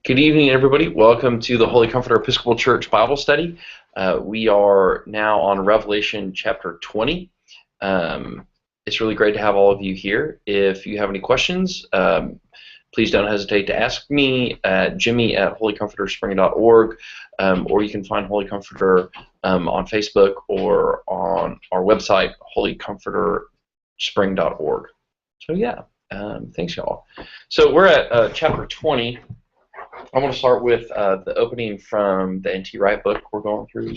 Good evening, everybody. Welcome to the Holy Comforter Episcopal Church Bible Study. We are now on Revelation chapter 20. It's really great to have all of you here. If you have any questions, please don't hesitate to ask me at jimmy@holycomforterspring.org, or you can find Holy Comforter on Facebook or on our website, holycomforterspring.org. So yeah, thanks y'all. So we're at chapter 20. I want to start with the opening from the N.T. Wright book we're going through.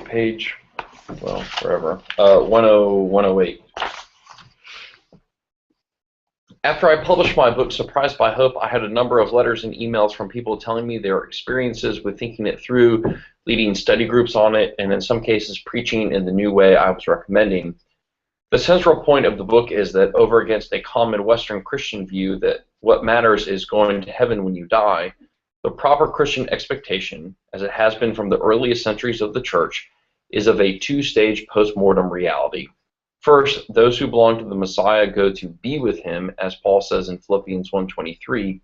Page, well, wherever, 108. After I published my book, Surprised by Hope, I had a number of letters and emails from people telling me their experiences with thinking it through, leading study groups on it, and in some cases preaching in the new way I was recommending. The central point of the book is that over against a common Western Christian view that what matters is going to heaven when you die, the proper Christian expectation, as it has been from the earliest centuries of the Church, is of a two-stage post-mortem reality. First, those who belong to the Messiah go to be with him, as Paul says in Philippians 1:23.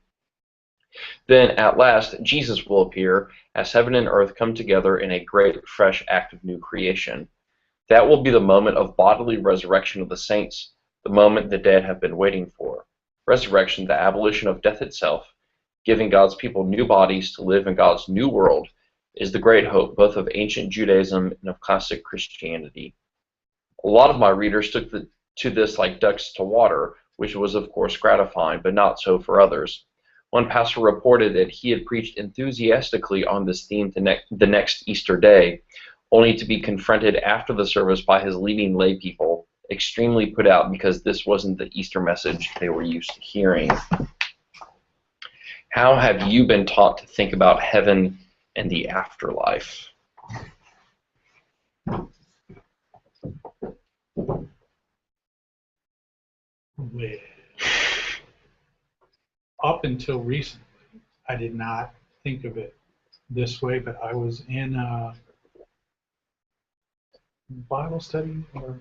Then, at last, Jesus will appear as heaven and earth come together in a great, fresh act of new creation. That will be the moment of bodily resurrection of the saints, the moment the dead have been waiting for. Resurrection, the abolition of death itself, giving God's people new bodies to live in God's new world, is the great hope both of ancient Judaism and of classic Christianity. A lot of my readers took to this like ducks to water, which was of course gratifying, but not so for others. One pastor reported that he had preached enthusiastically on this theme the next Easter day, only to be confronted after the service by his leading lay people, extremely put out because this wasn't the Easter message they were used to hearing. How have you been taught to think about heaven and the afterlife? Well, up until recently, I did not think of it this way, but I was in a Bible study or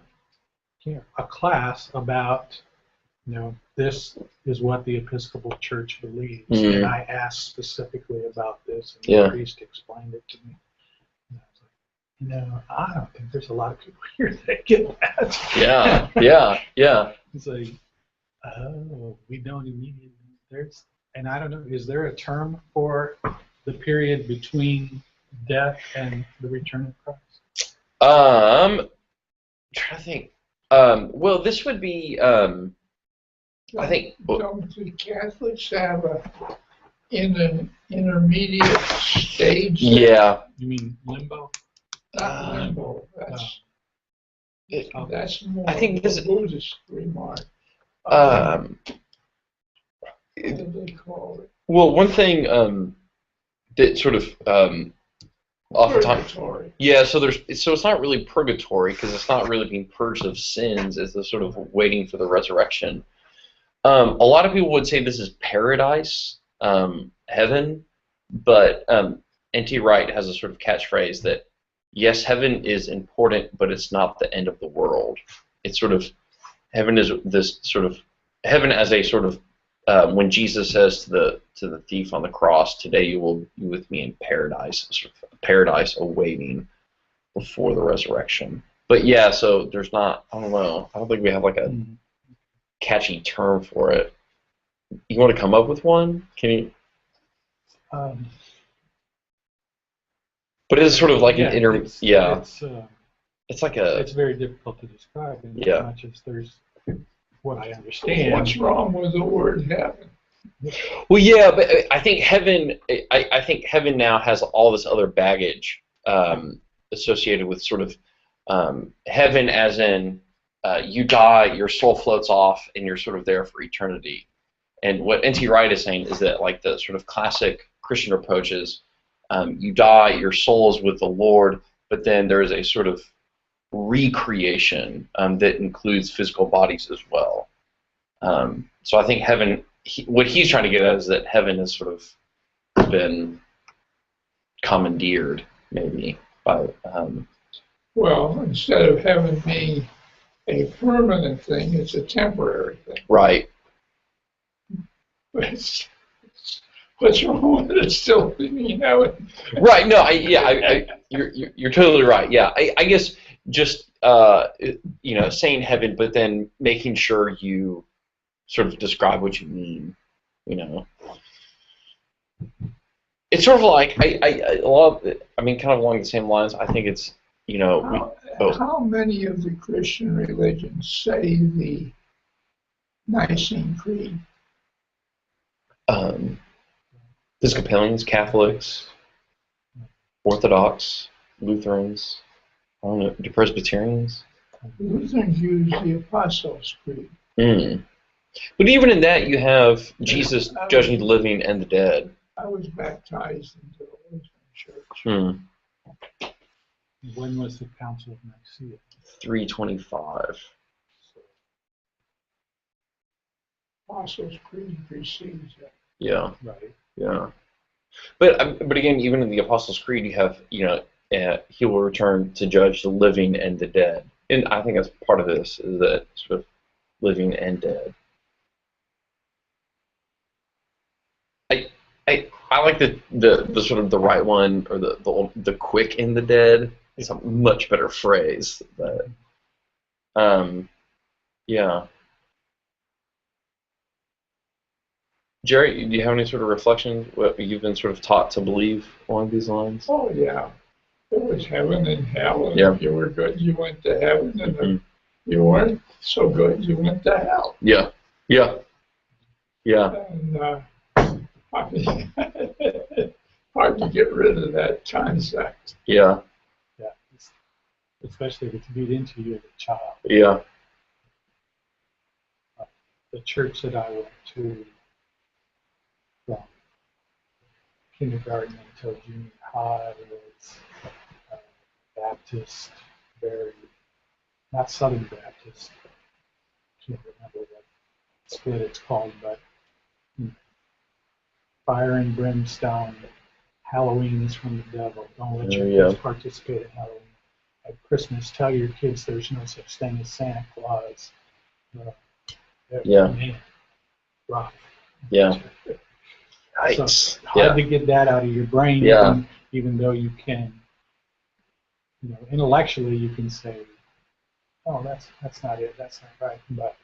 a class about, this is what the Episcopal Church believes, and I asked specifically about this, and the priest explained it to me. And I was like, I don't think there's a lot of people here that get that. Yeah. It's like, oh, we don't immediately. And I don't know, is there a term for the period between death and the return of Christ? I'm trying to think. Well, this would be, I think. Don't the Catholics have in an intermediate stage? Yeah. You mean limbo? Not limbo. That's more. I think this is Buddhist remark. What do they call it? Well, one thing that sort of oftentimes, yeah. So it's not really purgatory because it's not really being purged of sins. It's the sort of waiting for the resurrection. A lot of people would say this is paradise, heaven, but N.T. Wright has a sort of catchphrase that yes, heaven is important, but it's not the end of the world. It's sort of heaven is this sort of heaven as a sort of when Jesus says to the thief on the cross, "Today you will be with me in paradise," sort of paradise awaiting before the resurrection. But yeah, so there's not. I don't know. I don't think we have like a catchy term for it. You want to come up with one? Can you? But it's sort of like an inter. It's like a. It's very difficult to describe. In as much as there's what I understand. What's wrong with the word heaven? Well, yeah, but I think heaven. I think heaven now has all this other baggage associated with sort of heaven, as in you die, your soul floats off, and you're sort of there for eternity. And what N.T. Wright is saying is that, like the sort of classic Christian approach is, you die, your soul is with the Lord, but then there is a sort of recreation that includes physical bodies as well. So I think heaven what he's trying to get at is that heaven has sort of been commandeered, maybe, by. Well, instead of heaven being a permanent thing, it's a temporary thing. Right. What's wrong with it still being heaven? Right. No. You're totally right. Yeah. I guess just saying heaven, but then making sure you sort of describe what you mean. It's sort of like kind of along the same lines. I think it's How many of the Christian religions say the Nicene Creed? Episcopalians, Catholics, Orthodox, Lutherans, I don't know, do Presbyterians? Lutherans use the Apostles' Creed. But even in that, you have Jesus judging the living and the dead. I was baptized into the Lutheran Church. When was the Council of Nicaea? 325. Apostles' Creed precedes that. Yeah. Right. Yeah. But again, even in the Apostles' Creed, you have he will return to judge the living and the dead, and I think that's part of this is that sort of living and dead. I like the sort of the right one, or the quick in the dead. It's a much better phrase. But yeah. Jerry, do you have any sort of reflections? What you've been sort of taught to believe along these lines? Oh yeah, there was heaven and hell, and Yeah. if you were good, you went to heaven, and if you weren't so good, you went to hell. Yeah. Yeah. Yeah. And I mean, hard to get rid of that concept. Yeah. Yeah. Especially if it's beat into you as a child. Yeah. The church that I went to from kindergarten until junior high was Baptist, very, not Southern Baptist, can't remember what split it's called, but fire and brimstone, Halloween is from the devil. Don't let your kids participate in Halloween. At Christmas, tell your kids there's no such thing as Santa Claus. Man, rough. Yeah. Yikes. So hard to get that out of your brain, even though you can, intellectually you can say, oh, that's not it, that's not right, but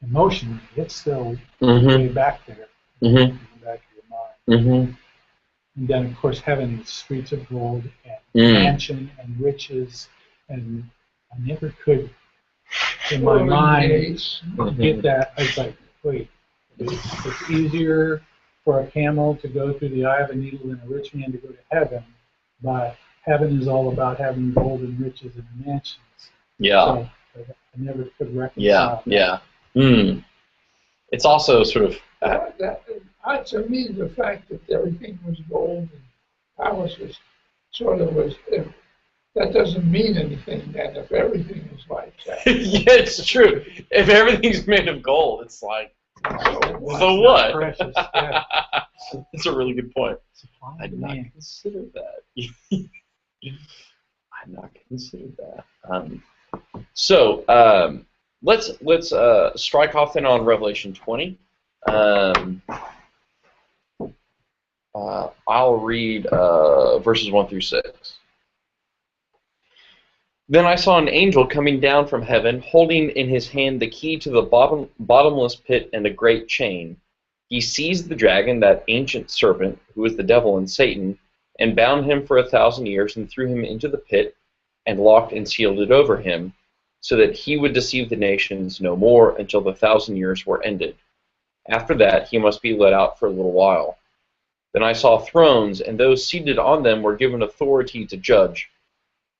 emotionally it's still way back there, in the back of your mind. And then of course heaven is streets of gold and mansion and riches, and I never could in my mind get that. I was like, wait, it's easier for a camel to go through the eye of a needle than a rich man to go to heaven, but heaven is all about having gold and riches and mansions. Yeah. So I never could reconcile. Yeah. It's also sort of to me, the fact that everything was gold and palaces that doesn't mean anything then if everything is like that. Yeah, it's true. If everything's made of gold, it's like, so what? Precious, yeah. That's a really good point. I did not consider that. I had not considered that. So let's strike off then on Revelation 20. I'll read verses 1 through 6. Then I saw an angel coming down from heaven, holding in his hand the key to the bottomless pit and a great chain. He seized the dragon, that ancient serpent, who is the devil and Satan, and bound him for 1,000 years, and threw him into the pit, and locked and sealed it over him, so that he would deceive the nations no more until the 1,000 years were ended. After that, he must be let out for a little while. Then I saw thrones, and those seated on them were given authority to judge.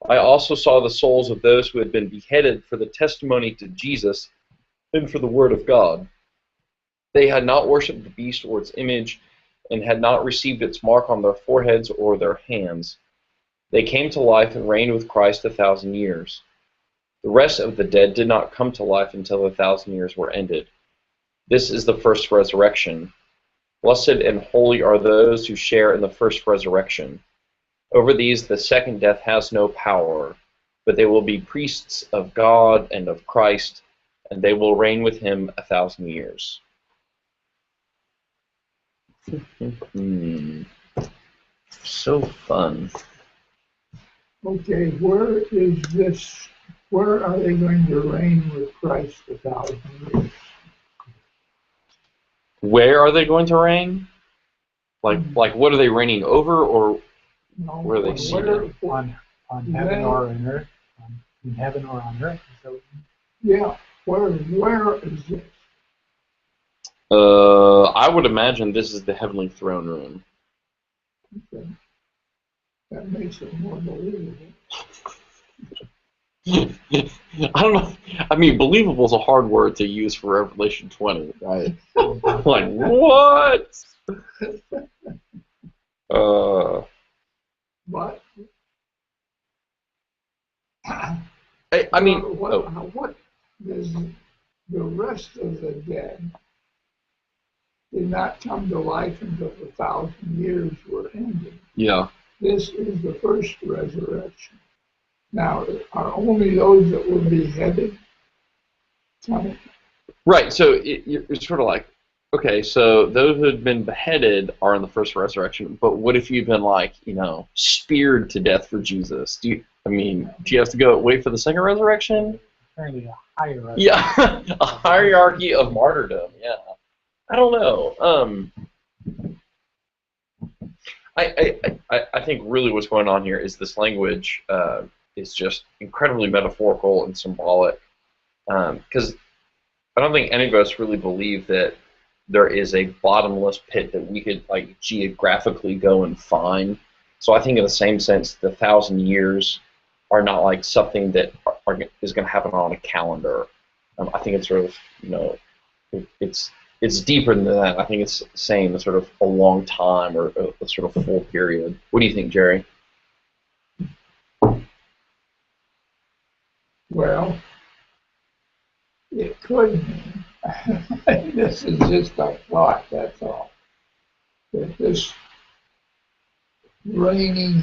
I also saw the souls of those who had been beheaded for the testimony to Jesus and for the word of God. They had not worshipped the beast or its image, and had not received its mark on their foreheads or their hands. They came to life and reigned with Christ 1,000 years. The rest of the dead did not come to life until the 1,000 years were ended. This is the first resurrection. Blessed and holy are those who share in the first resurrection. Over these the second death has no power, but they will be priests of God and of Christ, and they will reign with him 1,000 years. So fun. Okay, where is this? Where are they going to reign with Christ 1,000 years? Where are they going to reign? Like what are they reigning over, or No, where are they seated? On heaven or on earth? In heaven or on earth? So, yeah, where is this? I would imagine this is the heavenly throne room. Okay. That makes it more believable. I don't know. I mean, believable is a hard word to use for Revelation 20, right? Like, what? But I mean, what does the rest of the dead did not come to life until 1,000 years were ended? Yeah. This is the first resurrection. Now, are only those that were beheaded coming? Right. So it's sort of like, okay, so those who had been beheaded are in the first resurrection, but what if you've been speared to death for Jesus? Do you have to wait for the second resurrection? Apparently a hierarchy. Yeah, a hierarchy of martyrdom. Yeah, I don't know. I think really what's going on here is this language is just incredibly metaphorical and symbolic, because I don't think any of us really believe that there is a bottomless pit that we could geographically go and find. So I think in the same sense, the 1,000 years are not like something that is going to happen on a calendar. I think it's sort of, it's deeper than that. I think it's saying sort of a long time or a sort of full period. What do you think, Jerry? Well, it could mean, this is just a thought, that's all, that this reigning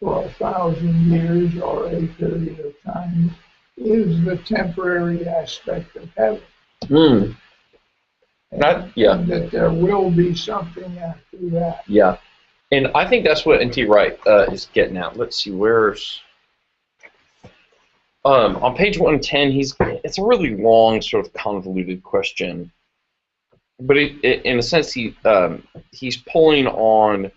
for 1,000 years or a period of time is the temporary aspect of heaven. And that there will be something after that. Yeah. And I think that's what N.T. Wright is getting at. Let's see, where's... on page 110, it's a really long, sort of convoluted question. But in a sense, he's pulling on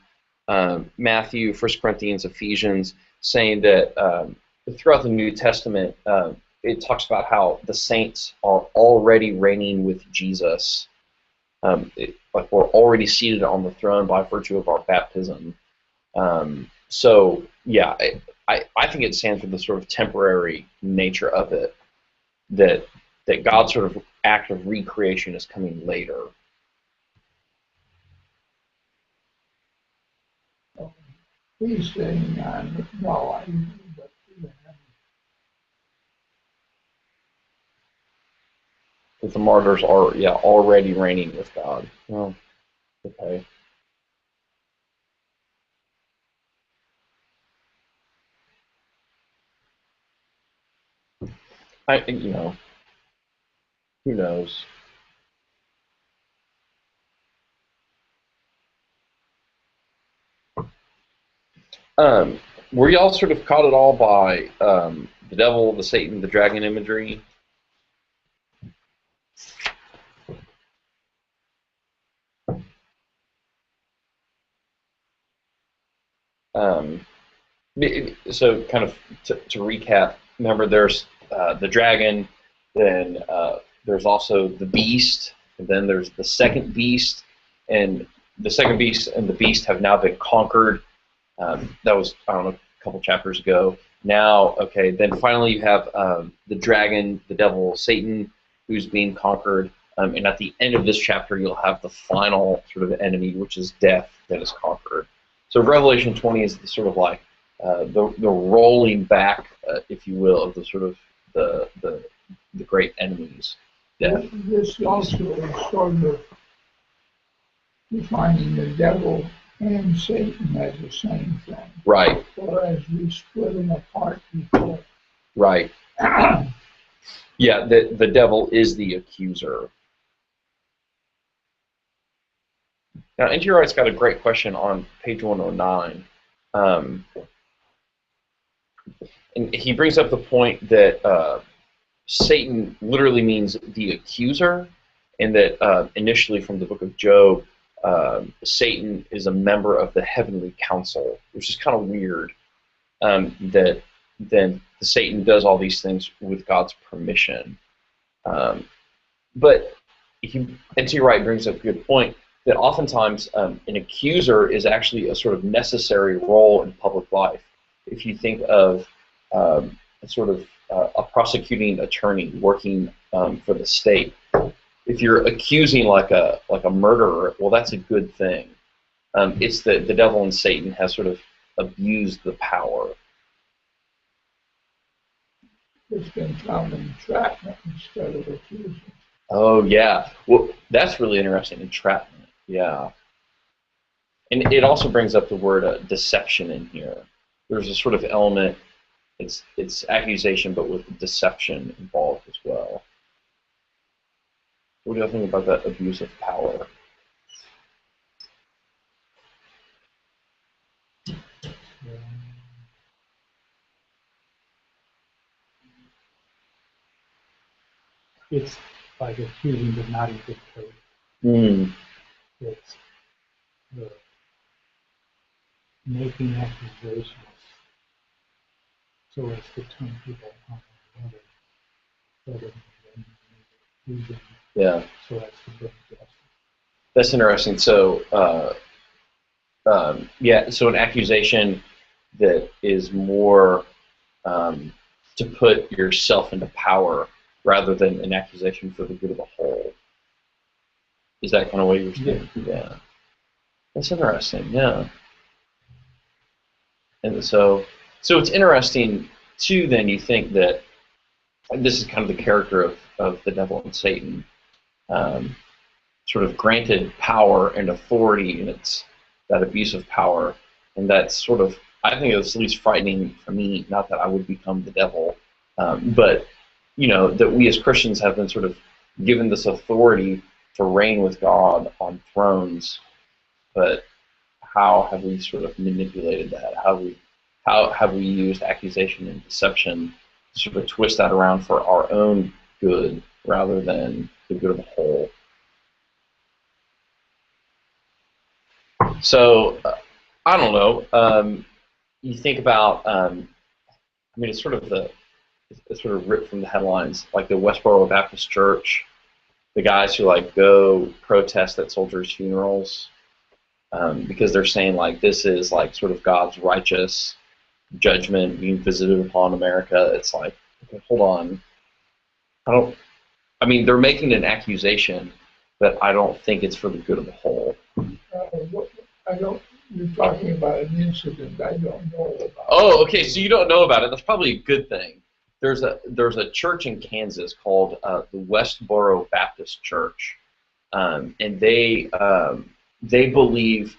Matthew, 1 Corinthians, Ephesians, saying that throughout the New Testament, it talks about how the saints are already reigning with Jesus. Like we're already seated on the throne by virtue of our baptism. So, yeah, I think it stands for the sort of temporary nature of it, that God's sort of act of recreation is coming later. He's saying, no, that the martyrs are, already reigning with God. Oh, okay. Who knows? Were y'all sort of caught at all by the devil, the Satan, the dragon imagery? So kind of to recap, remember there's the dragon, then there's also the beast, and then there's the second beast, and the second beast and the beast have now been conquered. That was, I don't know, a couple chapters ago. Now, okay, then finally you have the dragon, the devil, Satan, who's being conquered, and at the end of this chapter you'll have the final sort of enemy, which is death, that is conquered. So Revelation 20 is the sort of like the rolling back, if you will, of the sort of the great enemies. death. This also is sort of defining the devil and Satan as the same thing. Right. Whereas we split them apart before. Right. Yeah, the devil is the accuser. Now, N.T. Wright's got a great question on page 109. And he brings up the point that Satan literally means the accuser, and that initially from the book of Job, Satan is a member of the heavenly council, which is kind of weird, that then Satan does all these things with God's permission. But N.T. Wright brings up a good point that oftentimes an accuser is actually a sort of necessary role in public life. If you think of a prosecuting attorney working for the state, if you're accusing like a murderer, well, that's a good thing. It's that the devil and Satan has sort of abused the power. It's been found entrapment instead of accusing. Oh, yeah. Well, that's really interesting, entrapment. Yeah. And it also brings up the word deception in here. There's a sort of element, it's accusation, but with deception involved as well. What do you think about that abuse of power? It's like accusing but not in good faith. Mm. It's the making accusations so as to turn people on another, rather than accusing, Yeah. so as to bring justice. That's interesting. So, yeah, so an accusation that is more to put yourself into power rather than an accusation for the good of the whole. Is that kind of what you're saying? Yeah. That's interesting, yeah. And so it's interesting, too, then you think that, and this is kind of the character of the devil and Satan, sort of granted power and authority, and it's that abuse of power, and that's sort of, I think it's at least frightening for me, not that I would become the devil, but, you know, that we as Christians have been sort of given this authority to reign with God on thrones, but how have we sort of manipulated that? How have we used accusation and deception to sort of twist that around for our own good rather than the good of the whole? So, I don't know. You think about, I mean, it's sort of ripped from the headlines, like the Westboro Baptist Church, the guys who like go protest at soldiers' funerals because they're saying like this is like sort of God's righteous judgment being visited upon America. It's like, okay, hold on. I mean, they're making an accusation, but I don't think it's for the good of the whole. You're talking about an incident I don't know about. Oh, okay, so you don't know about it. That's probably a good thing. There's a church in Kansas called the Westboro Baptist Church, and they believe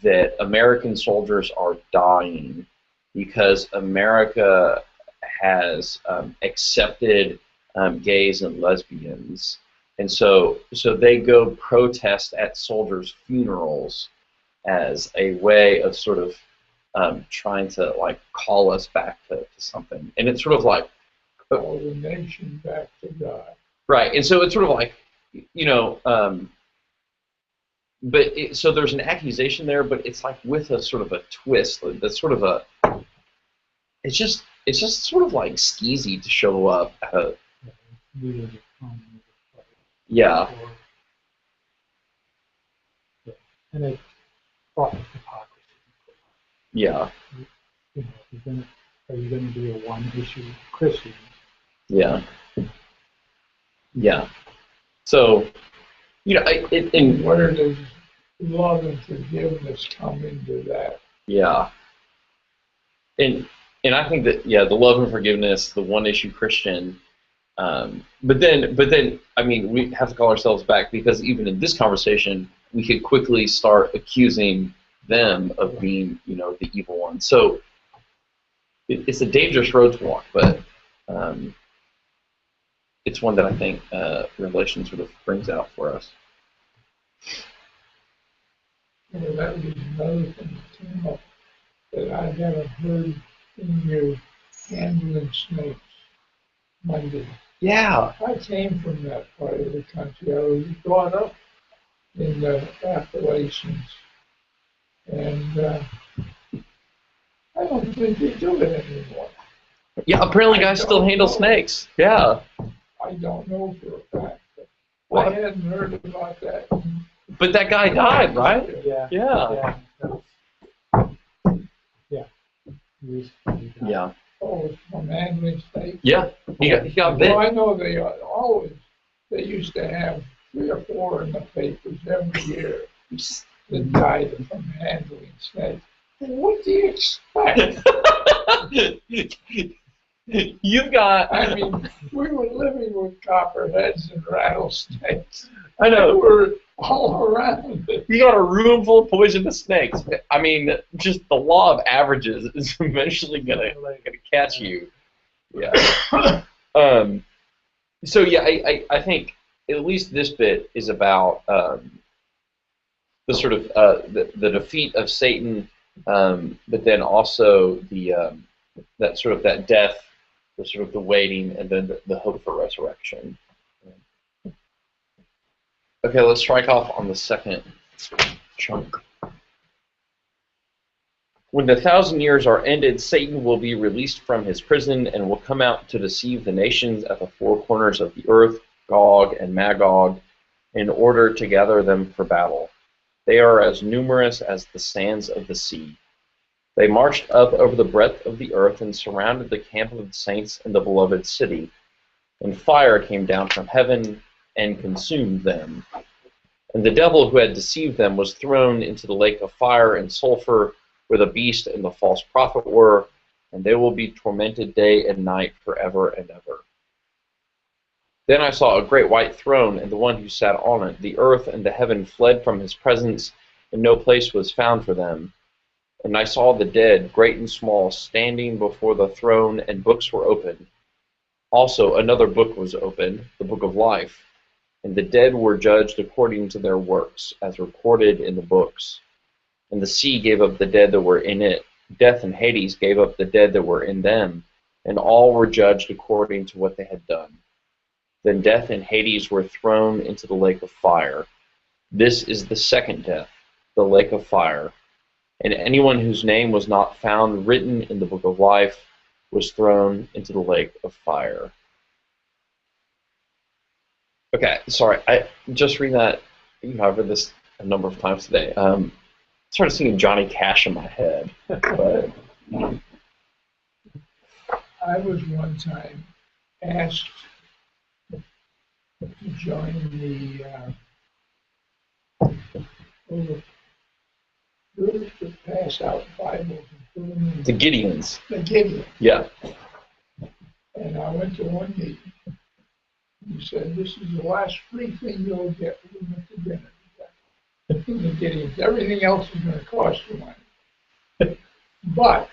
that American soldiers are dying because America has accepted gays and lesbians, and so they go protest at soldiers' funerals as a way of sort of trying to like call us back to something, and it's sort of like call the nation back to God. Right, and so it's sort of like, you know, so there's an accusation there, but it's like with a sort of a twist. That's sort of a, it's just sort of like skeezy to show up at a, yeah. And it's fraught with hypocrisy. Yeah. You know, are you going to be a one-issue Christian? Yeah. Yeah. So, you know, where does love and forgiveness come into that? Yeah. And I think that, yeah, the love and forgiveness, the one-issue Christian, But then, I mean, we have to call ourselves back, because even in this conversation, we could quickly start accusing them of being, the evil one. So it's a dangerous road to walk, but it's one that I think Revelation sort of brings out for us. Well, that was another thing that came up that I haven't heard in your handling snakes Monday. Yeah. I came from that part of the country. I was brought up in the Appalachians, and I don't think they do it anymore. Yeah, apparently guys still handle snakes. Yeah. I don't know for a fact. But I hadn't heard about that. But that guy died, right? Yeah. Yeah. Yeah. Oh, from handling snakes? Yeah. He got bit. Well, I know they used to have 3 or 4 in the papers every year that died from handling snakes. What do you expect? You've got... I mean, we were living with copperheads and rattlesnakes. I know. They were all around it. You got a room full of poisonous snakes. I mean, just the law of averages is eventually gonna catch you. Yeah. So yeah, I think at least this bit is about the sort of the defeat of Satan, but then also the that death, the sort of the waiting, and then the hope for resurrection. Okay, let's strike off on the second chunk. When the 1,000 years are ended, Satan will be released from his prison and will come out to deceive the nations at the 4 corners of the earth, Gog and Magog, in order to gather them for battle. They are as numerous as the sands of the sea. They marched up over the breadth of the earth and surrounded the camp of the saints in the beloved city. And fire came down from heaven and consumed them. And the devil who had deceived them was thrown into the lake of fire and sulfur, where the beast and the false prophet were, and they will be tormented day and night forever and ever. Then I saw a great white throne, and the one who sat on it. The earth and the heaven fled from his presence, and no place was found for them. And I saw the dead, great and small, standing before the throne, and books were opened. Also another book was opened, the book of life. And the dead were judged according to their works, as recorded in the books. And the sea gave up the dead that were in it. Death and Hades gave up the dead that were in them. And all were judged according to what they had done. Then death and Hades were thrown into the lake of fire. This is the second death, the lake of fire. And anyone whose name was not found written in the book of life was thrown into the lake of fire. Okay, sorry, I just read that. I've read this a number of times today. Started singing Johnny Cash in my head. But I was one time asked to join the to pass out Bibles and put them in the Gideons. the Gideon. Yeah. And I went to one meeting. He said, "This is the last free thing you'll get when we went to dinner today." The Gideons. Everything else is going to cost you money. But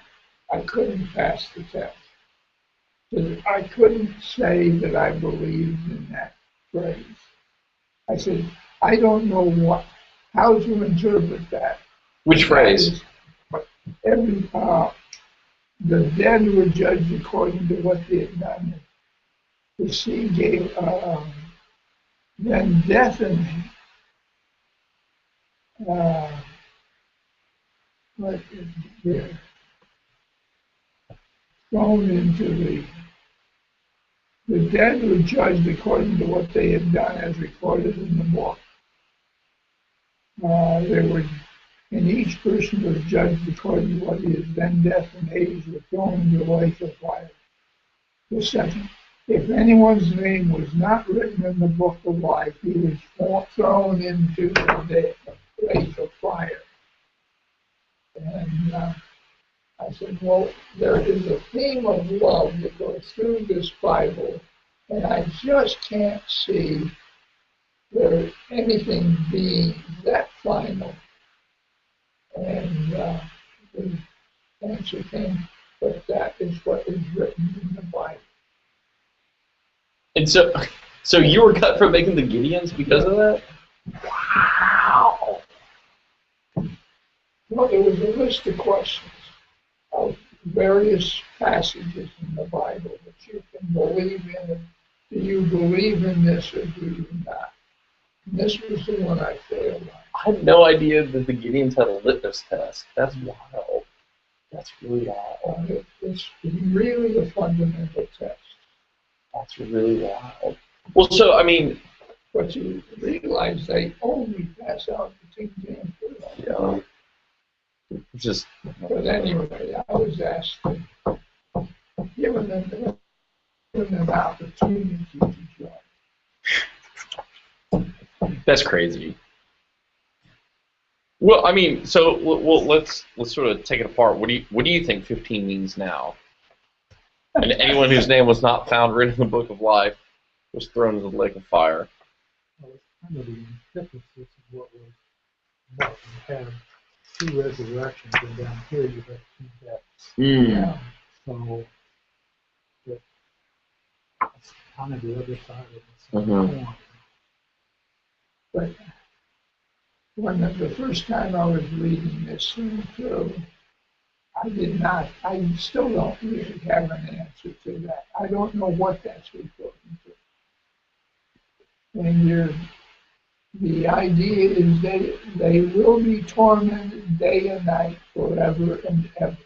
I couldn't pass the test. I couldn't say that I believed in that phrase. I said, I don't know how to interpret that. Which phrase? The dead were judged according to what they had done. The sea gave, then death and what is there? Thrown into the dead were judged according to what they had done as recorded in the book. And each person was judged according to what he is. Then death and Hades were thrown into the lake of fire. The second, if anyone's name was not written in the book of life, he was thrown into the lake of fire. And I said, well, there is a theme of love that goes through this Bible, And I just can't see there anything being that final. And the answer came, but that is what is written in the Bible. And so you were cut from making the Gideons because of that? Wow. Well, there was a list of questions of various passages in the Bible that you can believe in. Do you believe in this or do you not? And this was the one I failed on. I had no idea that the Gideons had a litmus test. That's wild. That's really wild. It's really a fundamental test. That's really wild. Well, so, I mean... But you realize they only pass out the King James Version. Yeah. Just... But anyway, I was asked to given them an opportunity to join. That's crazy. Well, I mean, so let's sort of take it apart. What do you think 15 means now? And anyone whose name was not found written in the book of life was thrown into the lake of fire. Well, it's kind of the antithesis of what was about. You have two resurrections, and down here you have two deaths. Yeah. So it's kind of the other side of the same coin. But when the first time I was reading this thing through, I still don't really have an answer to that. I don't know what that's referring to. And the idea is that they will be tormented day and night forever and ever.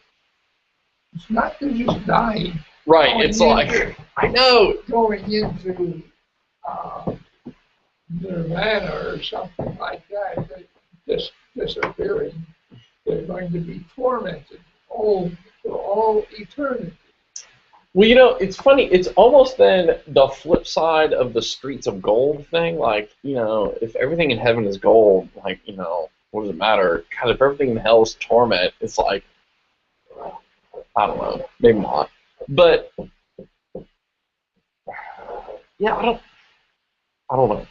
It's not they're just dying. Right, it's like, I know. Going into nirvana or something like that, just disappearing. They're going to be tormented for all eternity. Well, you know, it's funny. It's almost then the flip side of the streets of gold thing. Like, you know, if everything in heaven is gold, like, you know, what does it matter? God, if everything in hell is torment, it's like, I don't know, maybe not. But yeah, I don't know.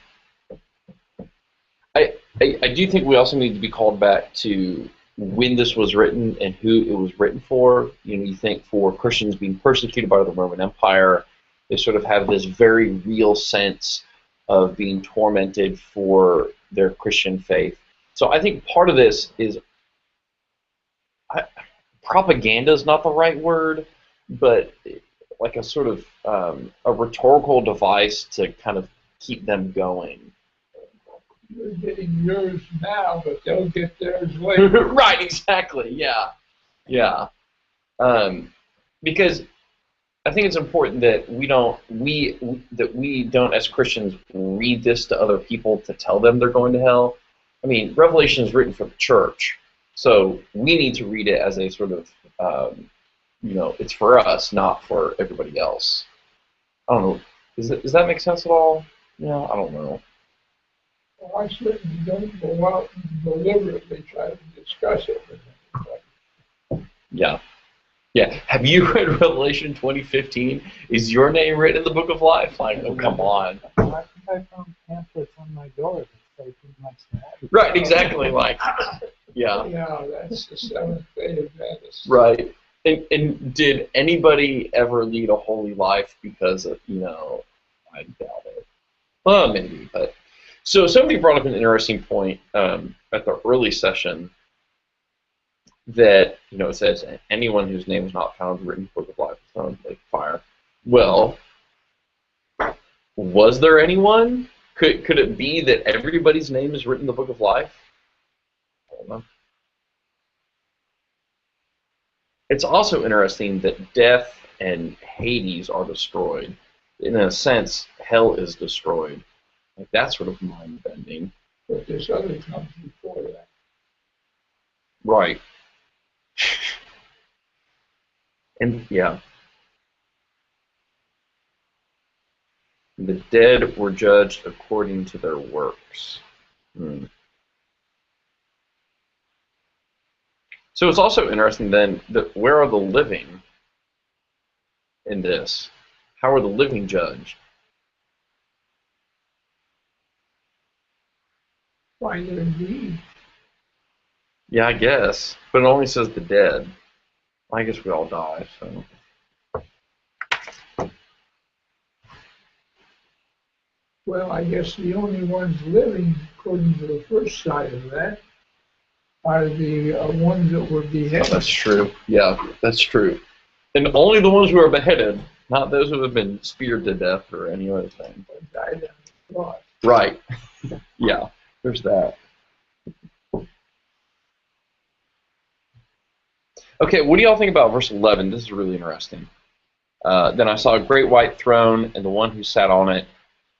I do think we also need to be called back to when this was written and who it was written for. You know, you think for Christians being persecuted by the Roman Empire, they sort of have this very real sense of being tormented for their Christian faith. So I think part of this is propaganda is not the right word, but like a sort of a rhetorical device to kind of keep them going. You're getting yours now, but they'll get theirs later. Right, exactly, yeah. Yeah. Because I think it's important that we don't as Christians read this to other people to tell them they're going to hell. I mean, Revelation is written for the church, so we need to read it as a sort of, you know, it's for us, not for everybody else. I don't know. Does that make sense at all? Yeah, I don't know. Well, I certainly don't go out and deliberately try to discuss it with anybody. Yeah. Yeah. Have you read Revelation 20:15? Is your name written in the book of life? Like, oh, come on. I think I found pamphlets on my door that say pretty much that. Right, exactly. Like, yeah. Yeah, that's the Seventh-day Adventist. Right. And did anybody ever lead a holy life because of, you know, I doubt it. Well, maybe, but. So somebody brought up an interesting point at the early session that, you know, it says anyone whose name is not found written in the book of life is thrown into the lake of fire. Well, was there anyone? Could it be that everybody's name is written in the book of life? I don't know. It's also interesting that death and Hades are destroyed. In a sense, hell is destroyed. Like, that's sort of mind-bending. But this other comes before that. Right. And, yeah. The dead were judged according to their works. So it's also interesting then that where are the living in this? How are the living judged? Why there indeed? Yeah, I guess. But it only says the dead. I guess we all die, so. Well, I guess the only ones living, according to the first side of that, are the ones that were Oh, beheaded. that's true. Yeah, that's true. And only the ones who are beheaded, not those who have been speared to death or any other thing. Died on the cross. Right. Yeah, there's that. Okay, what do y'all think about verse 11? This is really interesting. Then I saw a great white throne and the one who sat on it.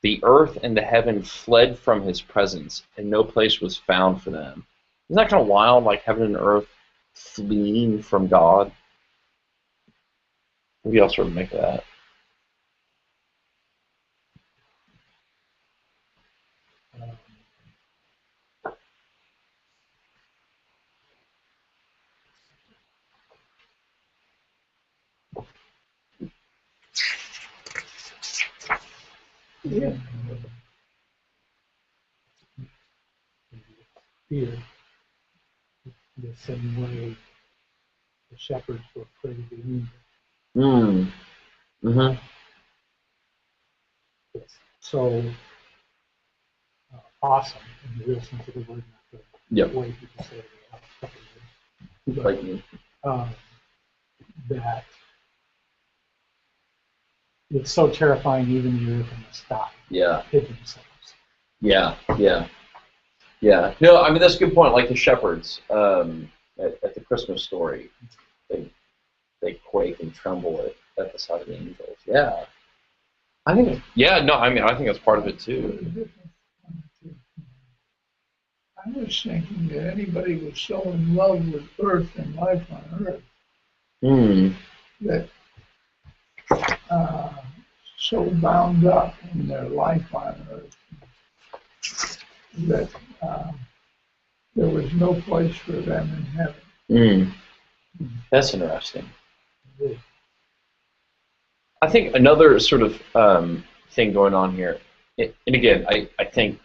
The earth and the heaven fled from his presence, and no place was found for them. Isn't that kind of wild, like heaven and earth fleeing from God? What do y'all sort of make of that? Yeah. Fear, the same way the shepherds were afraid of the angel. Mm-hmm. It's so awesome in the real sense of the word, not the Yep. way people say it in the last couple of years. Like me. That it's so terrifying, even the earth and the sky Yeah. hid themselves. Yeah. No, I mean, that's a good point. Like the shepherds at the Christmas story, they quake and tremble at the sight of the angels. Yeah. I think that's part of it too. I was thinking that anybody was so in love with earth and life on earth that so bound up in their life on earth that there was no place for them in heaven. That's interesting. I think another sort of thing going on here, and again, I think,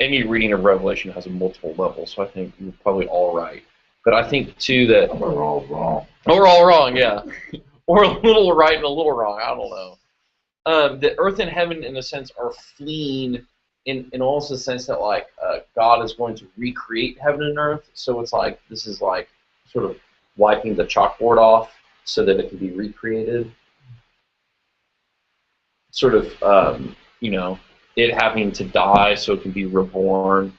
any reading of Revelation has a multiple levels, so I think you're probably all right. But I think, too, that... We're all wrong. We're all wrong, yeah. Or a little right and a little wrong, I don't know. The earth and heaven, in a sense, are fleeing in almost the sense that, like, God is going to recreate heaven and earth, so it's like, this is like sort of wiping the chalkboard off so that it can be recreated. Sort of, it having to die so it can be reborn.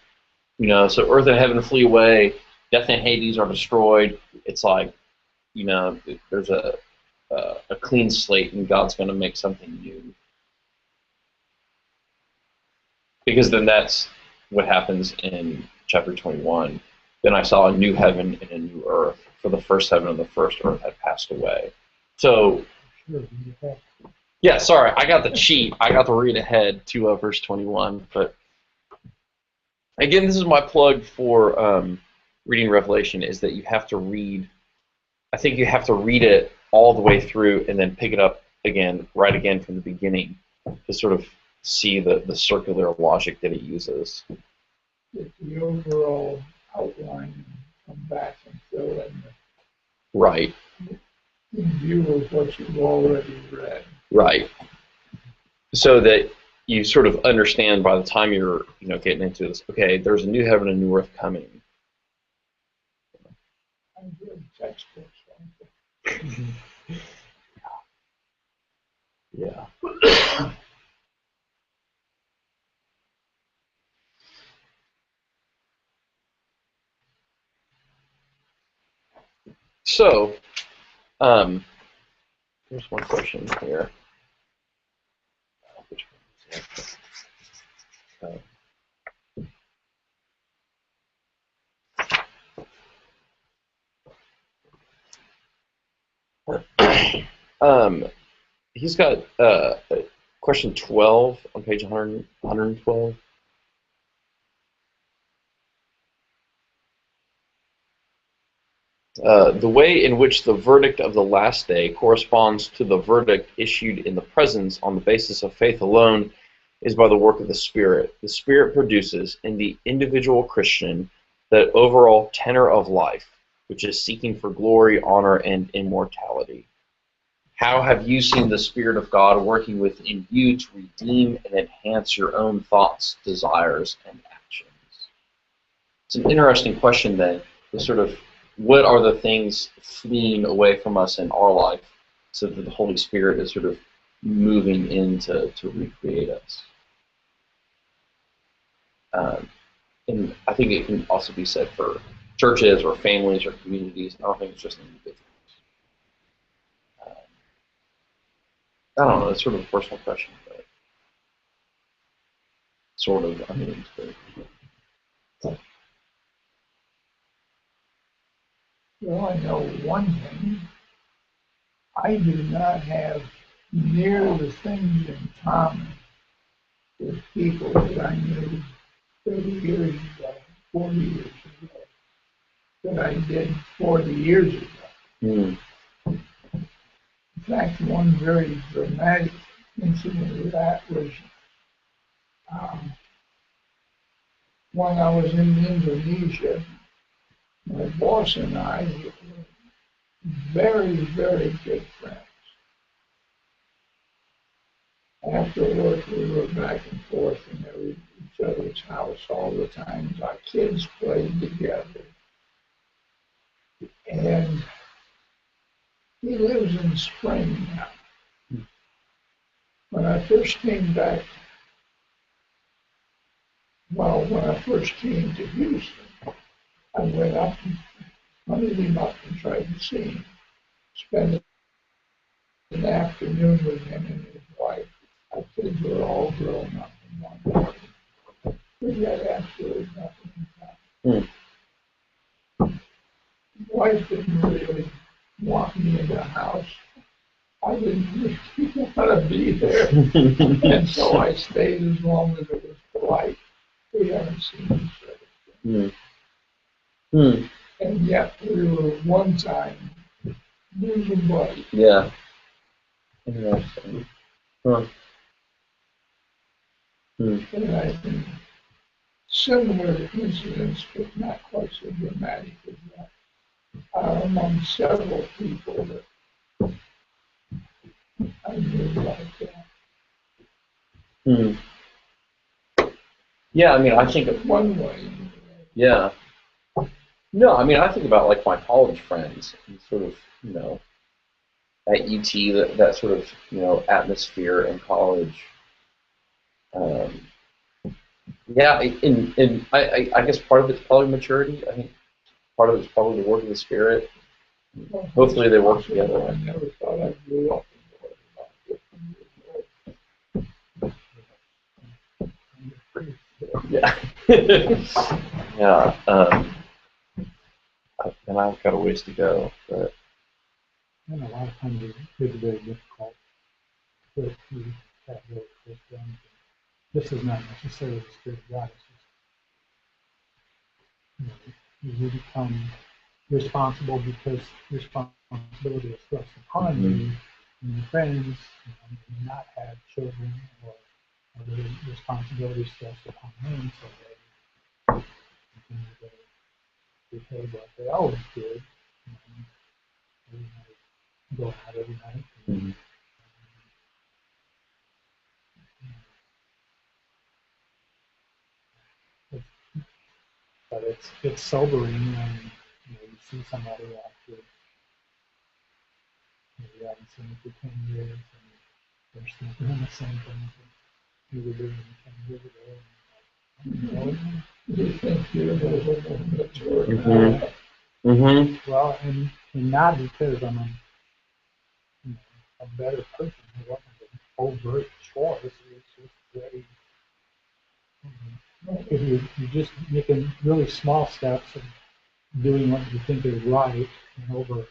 So earth and heaven flee away, death and Hades are destroyed. It's like, there's a clean slate and God's going to make something new. Because then that's what happens in chapter 21. Then I saw a new heaven and a new earth, for the first heaven and the first earth had passed away. So, yeah, sorry, I got the cheat. I got to read ahead to verse 21. But again, this is my plug for reading Revelation, is that you have to read, I think you have to read it all the way through and then pick it up again, right again from the beginning, to sort of see the circular logic that it uses. Get the overall outline and come back and fill in Right. in view of what you've already read. Right. So that you sort of understand by the time you're getting into this, okay, there's a new heaven and a new earth coming. I'm doing textbooks. Yeah. So, there's one question here. Which one is that? He's got question 12 on page 112. The way in which the verdict of the last day corresponds to the verdict issued in the presence on the basis of faith alone is by the work of the Spirit. The Spirit produces in the individual Christian the overall tenor of life, which is seeking for glory, honor, and immortality. How have you seen the Spirit of God working within you to redeem and enhance your own thoughts, desires, and actions? It's an interesting question then, the sort of what are the things fleeing away from us in our life so that the Holy Spirit is sort of moving in to recreate us. And I think it can also be said for churches or families or communities. I don't think it's just individuals. I don't know, it's sort of a personal question, but sort of, I mean, well, I know one thing. I do not have near the things in common with people that I knew 30 years ago, 40 years ago, that I did 40 years ago. Mm. In fact, one very dramatic incident of that was when I was in Indonesia. My boss and I were very, very good friends. After work, we were back and forth in each other's house all the time. Our kids played together. And he lives in Spring now. When I first came back, when I first came to Houston, I went up and hunted him up and tried to see him. Spent an afternoon with him and his wife. Our kids were all grown up in one day. We had absolutely nothing in common. His wife didn't really want me in the house. I didn't really want to be there. And so I stayed as long as it was polite. We haven't seen each other. And yet we were one time losing buddies. Yeah. Interesting. Huh. And I think similar incidents, but not quite so dramatic as that, are among several people that I knew like that. Yeah, I mean, I think of one way. Yeah. No, I mean, I think about like my college friends and sort of, at UT, that sort of, atmosphere in college. Yeah, and I guess part of it's probably maturity. I think part of it's probably the work of the Spirit. Hopefully they work together. I never thought I grew up Yeah. Yeah. And I've got a ways to go, but. And a lot of times it's very difficult to have really close friends. This is not necessarily the Spirit of God. It's just, you become responsible because responsibility is thrust upon you and your friends. You may not have children or other responsibilities thrust upon them, so they continue to behave like they always did. Go out every night. But it's sobering when you see somebody after you haven't seen them for 10 years and they're still doing the same things that you were doing 10 years ago. You think you're a little mature. Well, and not because I'm a better person. It wasn't an overt choice. It was just very. If you're just making really small steps and doing what you think is right, and over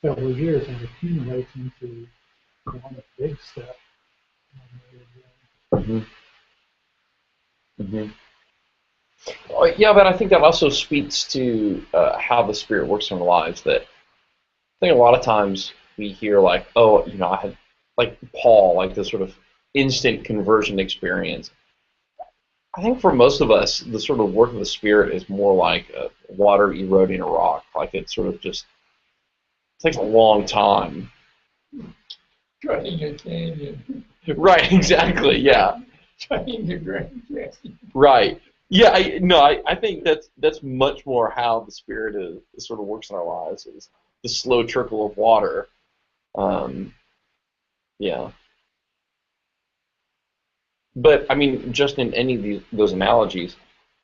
several years, it accumulates into one big step. Yeah, but I think that also speaks to how the Spirit works in our lives. That I think a lot of times we hear like, oh, I had like Paul, like this sort of instant conversion experience. I think for most of us, the sort of work of the Spirit is more like water eroding a rock. Like it sort of just takes a long time. Cutting a canyon. Right, exactly, yeah. Cutting the Grand Canyon. Right. Yeah, I think that's much more how the Spirit is sort of works in our lives, is the slow trickle of water. Yeah. But, I mean, just in any of those analogies,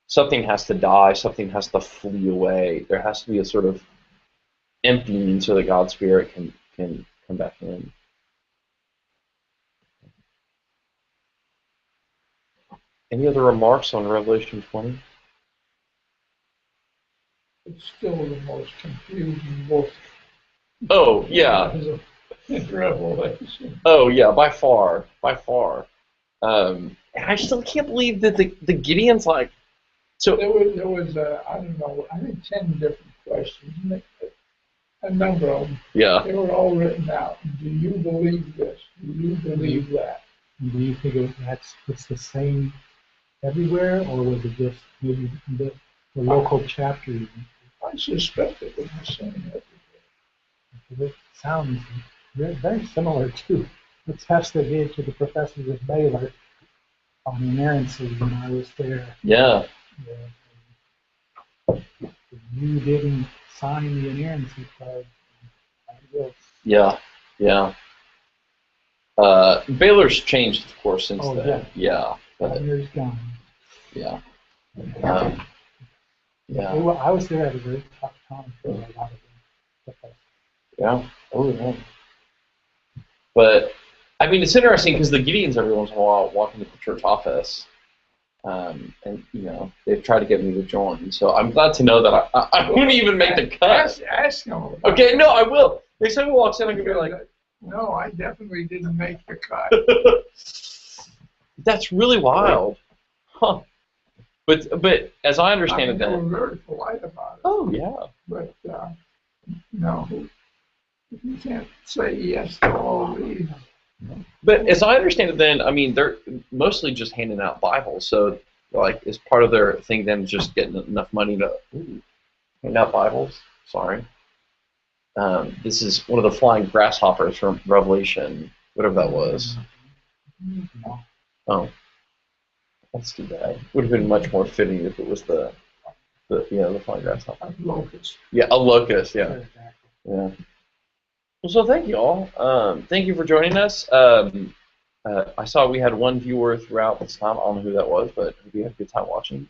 something has to die, something has to flee away. There has to be a sort of emptying so that God's Spirit can come back in. Any other remarks on Revelation 20? It's still the most confusing book. Oh, yeah. In Revelation. Oh, yeah, by far. By far. And I still can't believe that the Gideon's like... So There was I don't know, I think 10 different questions. A number of them. Yeah. They were all written out. Do you believe this? Do you believe that? Do you think it's the same everywhere, or was it just maybe the local chapter? I suspect it was the same everywhere. It sounds very similar to the test they gave to the professors at Baylor on inerrancy when I was there. Yeah. You didn't sign the inerrancy card. Yeah. Yeah. Baylor's changed, of course, since then. Yeah. But, Baylor's gone. Yeah. Yeah. I was there at a very tough time for a lot of them. Yeah. Oh, yeah. But, I mean, it's interesting because the Gideons every once in a while walk into the church office, and, you know, they've tried to get me to join. So I'm glad to know that I wouldn't even make the cut. Ask them. Okay, no, I will. Next time he walks in, I'm going to be like... No, I definitely didn't make the cut. That's really wild. Huh. But as I understand it, they then... were very polite about it. Oh, yeah. But, no, you can't say yes to all these. But as I understand it, then, I mean, they're mostly just handing out Bibles. So, like, is part of their thing then just getting enough money to hand out Bibles? Sorry. This is one of the flying grasshoppers from Revelation, whatever that was. Oh, that's too bad. Would have been much more fitting if it was the flying grasshopper. A locust. Yeah, a locust. Yeah. Yeah. Well, so thank you all. Thank you for joining us. I saw we had one viewer throughout this time. I don't know who that was, but we had a good time watching.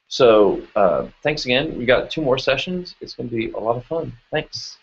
So thanks again. We got 2 more sessions. It's going to be a lot of fun. Thanks.